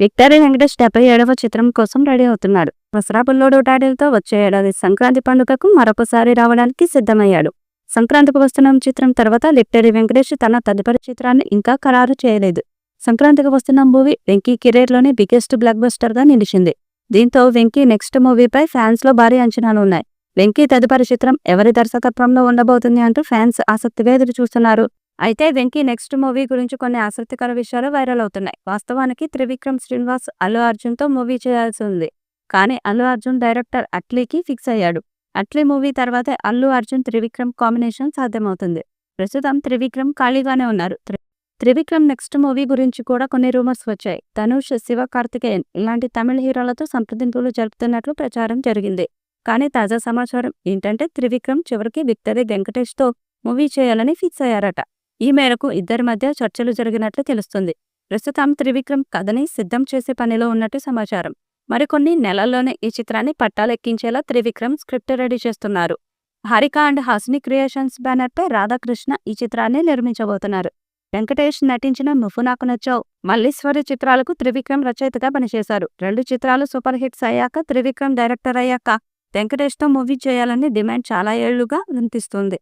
Victory Venkatesh 77వ చిత్రం కోసం ready అవుతున్నాడు. దసరా బుల్లోడు టైటిల్తో వచ్చే ఏడాది సంక్రాంతి పండుగకు మరొకసారి రావడానికి సిద్ధమయ్యాడు. సంక్రాంతికి వస్తున్న చిత్రం తర్వాత విక్టరీ వెంకటేష్ తన తదుపరి చిత్రాన్ని ఇంకా ఖరారు చేయలేదు. సంక్రాంతికి వస్తున్న మూవీ వెంకీ కెరీర్లోనే బిగ్గెస్ట్ బ్లాక్ బస్టర్గా నిలిచింది. దీంతో వెంకీ నెక్స్ట్ మూవీపై ఫ్యాన్స్లో భారీ అంచనాలు ఉన్నాయి. వెంకీ తదుపరి చిత్రం ఎవరి దర్శకత్వంలో ఉండబోతుంది అంటూ ఫ్యాన్స్ ఆసక్తిగా ఎదురు చూస్తున్నారు. అయితే వెంకీ నెక్స్ట్ మూవీ గురించి కొన్ని ఆసక్తికర విషయాలు వైరల్ అవుతున్నాయి. వాస్తవానికి త్రివిక్రమ్ శ్రీనివాస్ అల్లు అర్జున్తో మూవీ చేయాల్సి ఉంది. కానీ అల్లు అర్జున్ డైరెక్టర్ అట్లీకి ఫిక్స్ అయ్యాడు. అట్లీ మూవీ తర్వాతే అల్లు అర్జున్ త్రివిక్రమ్ కాంబినేషన్ సాధ్యమవుతుంది. ప్రస్తుతం త్రివిక్రమ్ ఖాళీగానే ఉన్నారు. త్రివిక్రమ్ నెక్స్ట్ మూవీ గురించి కూడా కొన్ని రూమర్స్ వచ్చాయి. ధనుష్, శివకార్తికేయన్ ఇలాంటి తమిళ హీరోలతో సంప్రదింపులు జరుపుతున్నట్లు ప్రచారం జరిగింది. కానీ తాజా సమాచారం ఏంటంటే త్రివిక్రమ్ చివరికి విక్టరీ వెంకటేష్తో మూవీ చేయాలని ఫిక్స్ అయ్యారట. ఈ మేరకు ఇద్దరి మధ్య చర్చలు జరిగినట్లు తెలుస్తుంది. ప్రస్తుతం త్రివిక్రమ్ కథని సిద్ధం చేసే పనిలో ఉన్నట్టు సమాచారం. మరికొన్ని నెలల్లోనే ఈ చిత్రాన్ని పట్టాలెక్కించేలా త్రివిక్రమ్ స్క్రిప్ట్ రెడీ చేస్తున్నారు. హారిక అండ్ హాసిని క్రియేషన్స్ బ్యానర్పై రాధాకృష్ణ ఈ చిత్రాన్ని నిర్మించబోతున్నారు. వెంకటేష్ నటించిన నువ్వు నాకు నచ్చావు, మల్లీశ్వరి చిత్రాలకు త్రివిక్రమ్ రచయితగా పనిచేశారు. 2 చిత్రాలు సూపర్ హిట్స్ అయ్యాక త్రివిక్రమ్ డైరెక్టర్ అయ్యాక వెంకటేష్తో మూవీ చేయాలని డిమాండ్ చాలా ఏళ్లుగా వినిపిస్తుంది.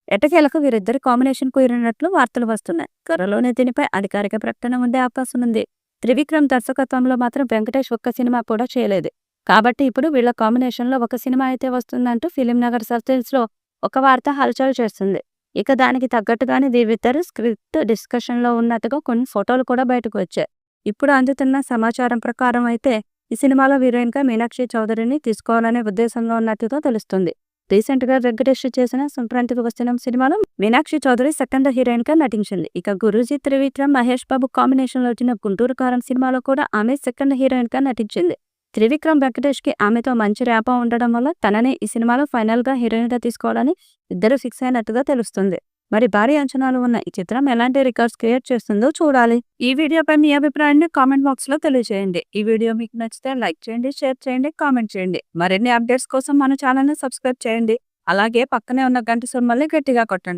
ఎట్టకేలకు వీరిద్దరి కాంబినేషన్ కుదిరినట్లు వార్తలు వస్తున్నాయి. త్వరలోనే దీనిపై అధికారిక ప్రకటన ఉండే అవకాశం ఉంది. త్రివిక్రమ్ దర్శకత్వంలో మాత్రం వెంకటేష్ ఒక్క సినిమా కూడా చేయలేదు. కాబట్టి ఇప్పుడు వీళ్ల కాంబినేషన్లో ఒక సినిమా అయితే వస్తుందంటూ ఫిలిం నగర్ సర్కిల్స్లో ఒక వార్త హల్చల్ చేస్తుంది. ఇక దానికి తగ్గట్టుగానే వీరిద్దరు స్క్రిప్ట్ డిస్కషన్లో ఉన్నట్టుగా కొన్ని ఫోటోలు కూడా బయటకు వచ్చాయి. ఇప్పుడు అందుతున్న సమాచారం ప్రకారం అయితే ఈ సినిమాలో హీరోయిన్గా మీనాక్షి చౌదరిని తీసుకోవాలనే ఉద్దేశంలో ఉన్నట్టుగా తెలుస్తుంది. రీసెంట్గా వెంకటేష్ చేసిన సంక్రాంతికి వస్తున్న సినిమాలో మీనాక్షి చౌదరి సెకండ్ హీరోయిన్గా నటించింది. ఇక గురూజీ త్రివిక్రమ్, మహేష్ బాబు కాంబినేషన్లో వచ్చిన గుంటూరు కారం సినిమాలో కూడా ఆమె సెకండ్ హీరోయిన్గా నటించింది. త్రివిక్రమ్ వెంకటేష్కి ఆమెతో మంచి ర్యాపో ఉండడం వల్ల తననే ఈ సినిమాలో ఫైనల్గా హీరోయిన్గా తీసుకోవాలని ఇద్దరు ఫిక్స్ అయినట్టుగా తెలుస్తుంది. మరి భారీ అంచనాలు ఉన్న ఈ చిత్రం ఎలాంటి రికార్డ్స్ క్రియేట్ చేస్తుందో చూడాలి. ఈ వీడియోపై మీ అభిప్రాయాన్ని కామెంట్ బాక్స్లో తెలియజేయండి. ఈ వీడియో మీకు నచ్చితే లైక్ చేయండి, షేర్ చేయండి, కామెంట్ చేయండి. మరిన్ని అప్డేట్స్ కోసం మన ఛానల్ని సబ్స్క్రైబ్ చేయండి. అలాగే పక్కనే ఉన్న గంట సింబల్ని గట్టిగా కొట్టండి.